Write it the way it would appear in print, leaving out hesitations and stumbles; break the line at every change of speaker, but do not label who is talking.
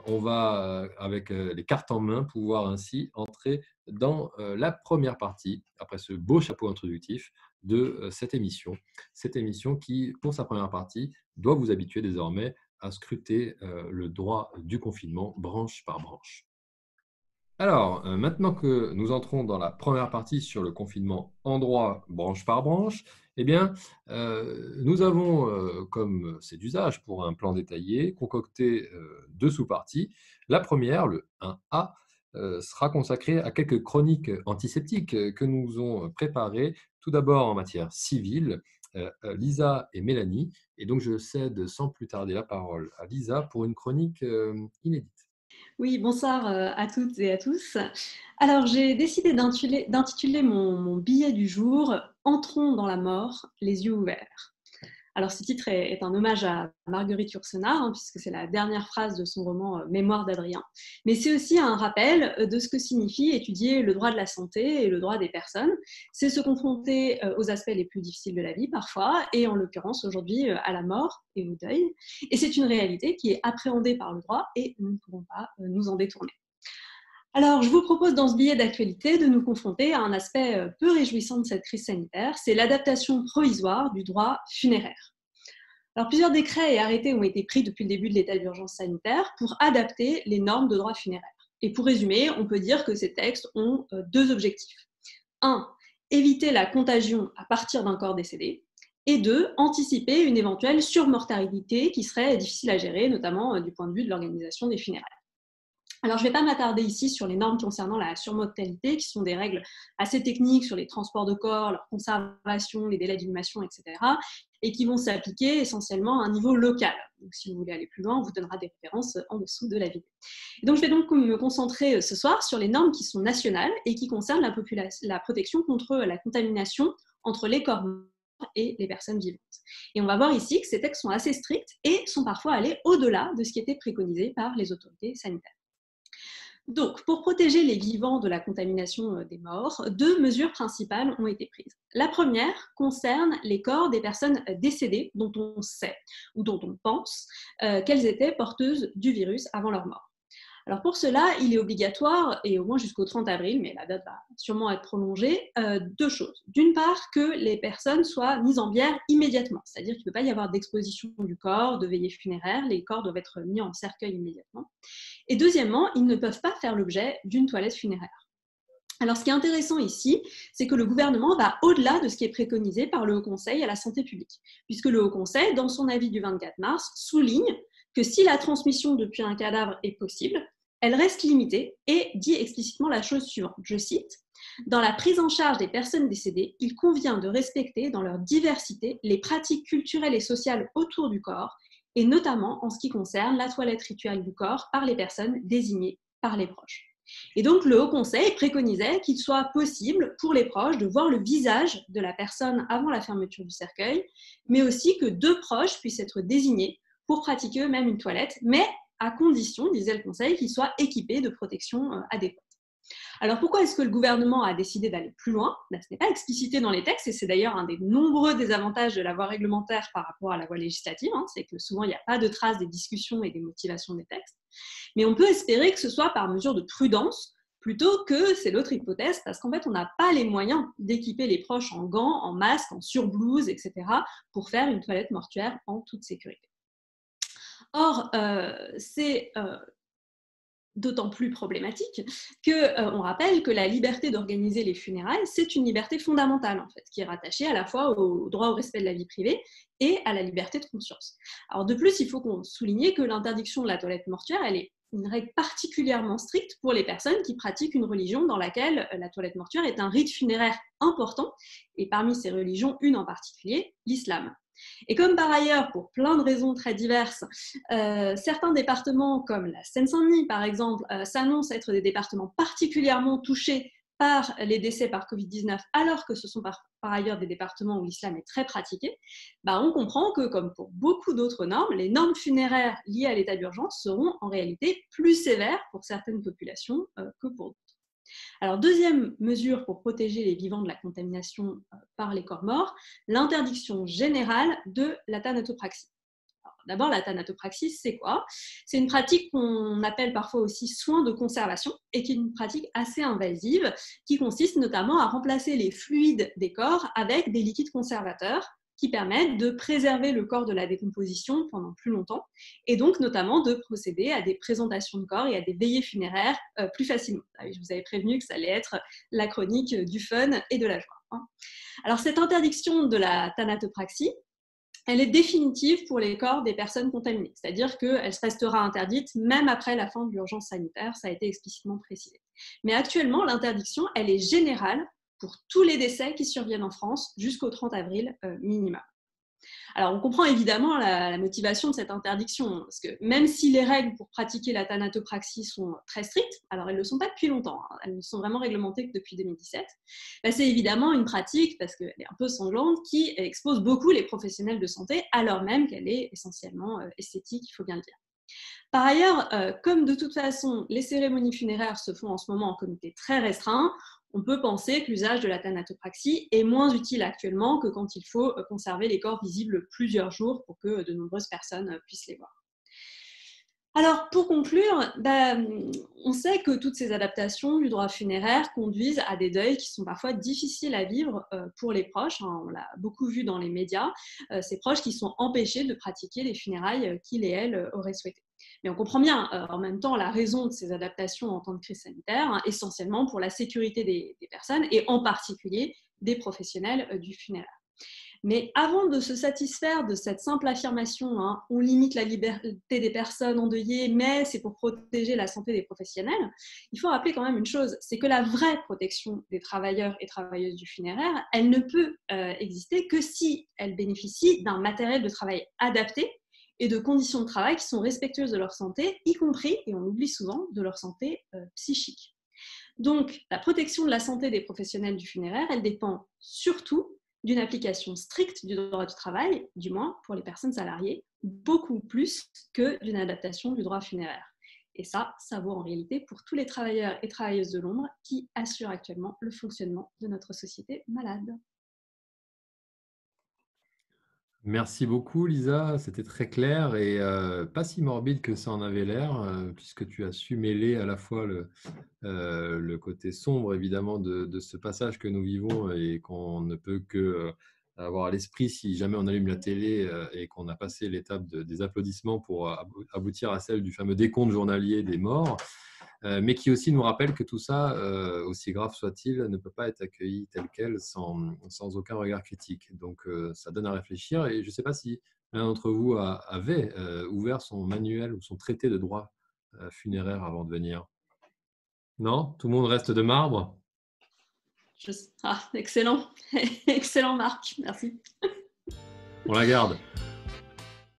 on va, avec les cartes en main, pouvoir ainsi entrer dans la première partie, après ce beau chapeau introductif, de cette émission. Cette émission qui, pour sa première partie, doit vous habituer désormais à scruter le droit du confinement branche par branche. Alors, maintenant que nous entrons dans la première partie sur le confinement en droit, branche par branche, eh bien, nous avons, comme c'est d'usage pour un plan détaillé, concocté 2 sous-parties. La première, le 1A, sera consacrée à quelques chroniques antiseptiques que nous ont préparées, tout d'abord en matière civile, Lisa et Mélanie. Et donc, je cède sans plus tarder la parole à Lisa pour une chronique inédite.
Oui, bonsoir à toutes et à tous. Alors, j'ai décidé d'intituler mon billet du jour Entrons dans la mort, les yeux ouverts. Alors, ce titre est un hommage à Marguerite Yourcenar, puisque c'est la dernière phrase de son roman Mémoire d'Adrien. Mais c'est aussi un rappel de ce que signifie étudier le droit de la santé et le droit des personnes. C'est se confronter aux aspects les plus difficiles de la vie parfois, et en l'occurrence aujourd'hui à la mort et au deuil. Et c'est une réalité qui est appréhendée par le droit et nous ne pouvons pas nous en détourner. Alors, je vous propose dans ce billet d'actualité de nous confronter à un aspect peu réjouissant de cette crise sanitaire, c'est l'adaptation provisoire du droit funéraire. Alors, plusieurs décrets et arrêtés ont été pris depuis le début de l'état d'urgence sanitaire pour adapter les normes de droit funéraire. Et pour résumer, on peut dire que ces textes ont deux objectifs. Un, éviter la contagion à partir d'un corps décédé. Et deux, anticiper une éventuelle surmortalité qui serait difficile à gérer, notamment du point de vue de l'organisation des funérailles. Alors, je ne vais pas m'attarder ici sur les normes concernant la surmortalité, qui sont des règles assez techniques sur les transports de corps, leur conservation, les délais d'inhumation, etc., et qui vont s'appliquer essentiellement à un niveau local. Donc, si vous voulez aller plus loin, on vous donnera des références en dessous de la vidéo. Et donc, je vais donc me concentrer ce soir sur les normes qui sont nationales et qui concernent la protection contre la contamination entre les corps morts et les personnes vivantes. Et on va voir ici que ces textes sont assez stricts et sont parfois allés au-delà de ce qui était préconisé par les autorités sanitaires. Donc, pour protéger les vivants de la contamination des morts, deux mesures principales ont été prises. La première concerne les corps des personnes décédées dont on sait ou dont on pense qu'elles étaient porteuses du virus avant leur mort. Alors pour cela, il est obligatoire, et au moins jusqu'au 30 avril, mais la date va sûrement être prolongée, deux choses. D'une part, que les personnes soient mises en bière immédiatement, c'est-à-dire qu'il ne peut pas y avoir d'exposition du corps, de veillée funéraire, les corps doivent être mis en cercueil immédiatement. Et deuxièmement, ils ne peuvent pas faire l'objet d'une toilette funéraire. Alors, ce qui est intéressant ici, c'est que le gouvernement va au-delà de ce qui est préconisé par le Haut Conseil à la santé publique, puisque le Haut Conseil, dans son avis du 24 mars, souligne que si la transmission depuis un cadavre est possible, elle reste limitée et dit explicitement la chose suivante, je cite, « Dans la prise en charge des personnes décédées, il convient de respecter dans leur diversité les pratiques culturelles et sociales autour du corps, et notamment en ce qui concerne la toilette rituelle du corps par les personnes désignées par les proches. » Et donc, le Haut Conseil préconisait qu'il soit possible pour les proches de voir le visage de la personne avant la fermeture du cercueil, mais aussi que deux proches puissent être désignés pour pratiquer eux-mêmes une toilette, mais à condition, disait le Conseil, qu'ils soient équipés de protection adéquate. Alors pourquoi est-ce que le gouvernement a décidé d'aller plus loin ? Ce n'est pas explicité dans les textes, et c'est d'ailleurs un des nombreux désavantages de la voie réglementaire par rapport à la voie législative, c'est que souvent il n'y a pas de traces des discussions et des motivations des textes. Mais on peut espérer que ce soit par mesure de prudence, plutôt que, c'est l'autre hypothèse, parce qu'en fait on n'a pas les moyens d'équiper les proches en gants, en masques, en surblouses, etc., pour faire une toilette mortuaire en toute sécurité. Or, c'est d'autant plus problématique qu'on rappelle que la liberté d'organiser les funérailles, c'est une liberté fondamentale, en fait, qui est rattachée à la fois au droit au respect de la vie privée et à la liberté de conscience. Alors de plus, il faut qu'on souligne que l'interdiction de la toilette mortuaire, elle est une règle particulièrement stricte pour les personnes qui pratiquent une religion dans laquelle la toilette mortuaire est un rite funéraire important, et parmi ces religions, une en particulier, l'islam. Et comme par ailleurs, pour plein de raisons très diverses, certains départements comme la Seine-Saint-Denis, par exemple, s'annoncent être des départements particulièrement touchés par les décès par Covid-19, alors que ce sont par ailleurs des départements où l'islam est très pratiqué, on comprend que, comme pour beaucoup d'autres normes, les normes funéraires liées à l'état d'urgence seront en réalité plus sévères pour certaines populations que pour d'autres. Alors, deuxième mesure pour protéger les vivants de la contamination par les corps morts, l'interdiction générale de la thanatopraxie. d'abord, la thanatopraxie, c'est quoi? C'est une pratique qu'on appelle parfois aussi soin de conservation et qui est une pratique assez invasive qui consiste notamment à remplacer les fluides des corps avec des liquides conservateurs qui permettent de préserver le corps de la décomposition pendant plus longtemps et donc notamment de procéder à des présentations de corps et à des veillées funéraires plus facilement. Je vous avais prévenu que ça allait être la chronique du fun et de la joie. Alors cette interdiction de la thanatopraxie, elle est définitive pour les corps des personnes contaminées, c'est-à-dire qu'elle restera interdite même après la fin de l'urgence sanitaire, ça a été explicitement précisé. Mais actuellement, l'interdiction, elle est générale pour tous les décès qui surviennent en France jusqu'au 30 avril minimum. Alors, on comprend évidemment la motivation de cette interdiction, parce que même si les règles pour pratiquer la thanatopraxie sont très strictes, alors elles ne le sont pas depuis longtemps, hein, elles ne sont vraiment réglementées que depuis 2017, bah, c'est évidemment une pratique, parce qu'elle est un peu sanglante, qui expose beaucoup les professionnels de santé, alors même qu'elle est essentiellement esthétique, il faut bien le dire. Par ailleurs, comme de toute façon, les cérémonies funéraires se font en ce moment en comité très restreint, on peut penser que l'usage de la thanatopraxie est moins utile actuellement que quand il faut conserver les corps visibles plusieurs jours pour que de nombreuses personnes puissent les voir. Alors, pour conclure, on sait que toutes ces adaptations du droit funéraire conduisent à des deuils qui sont parfois difficiles à vivre pour les proches. Hein, on l'a beaucoup vu dans les médias, ces proches qui sont empêchés de pratiquer les funérailles qu'ils et elles auraient souhaité. Mais on comprend bien en même temps la raison de ces adaptations en temps de crise sanitaire, hein, essentiellement pour la sécurité des personnes et en particulier des professionnels du funéraire. Mais avant de se satisfaire de cette simple affirmation, hein, on limite la liberté des personnes endeuillées, mais c'est pour protéger la santé des professionnels, il faut rappeler quand même une chose, c'est que la vraie protection des travailleurs et travailleuses du funéraire, elle ne peut exister que si elle bénéficie d'un matériel de travail adapté et de conditions de travail qui sont respectueuses de leur santé, y compris, et on l'oublie souvent, de leur santé psychique. Donc, la protection de la santé des professionnels du funéraire, elle dépend surtout d'une application stricte du droit du travail, du moins pour les personnes salariées, beaucoup plus que d'une adaptation du droit funéraire. Et ça vaut en réalité pour tous les travailleurs et travailleuses de l'ombre qui assurent actuellement le fonctionnement de notre société malade.
Merci beaucoup, Lisa. C'était très clair et pas si morbide que ça en avait l'air, puisque tu as su mêler à la fois le côté sombre, évidemment, de ce passage que nous vivons et qu'on ne peut que avoir à l'esprit si jamais on allume la télé et qu'on a passé l'étape des applaudissements pour aboutir à celle du fameux décompte journalier des morts. Mais qui aussi nous rappelle que tout ça, aussi grave soit-il, ne peut pas être accueilli tel quel sans aucun regard critique. Donc, ça donne à réfléchir. Et je ne sais pas si l'un d'entre vous avait ouvert son manuel ou son traité de droit funéraire avant de venir. Non? Tout le monde reste de marbre?
Excellent, excellent Marc, merci.
On la garde.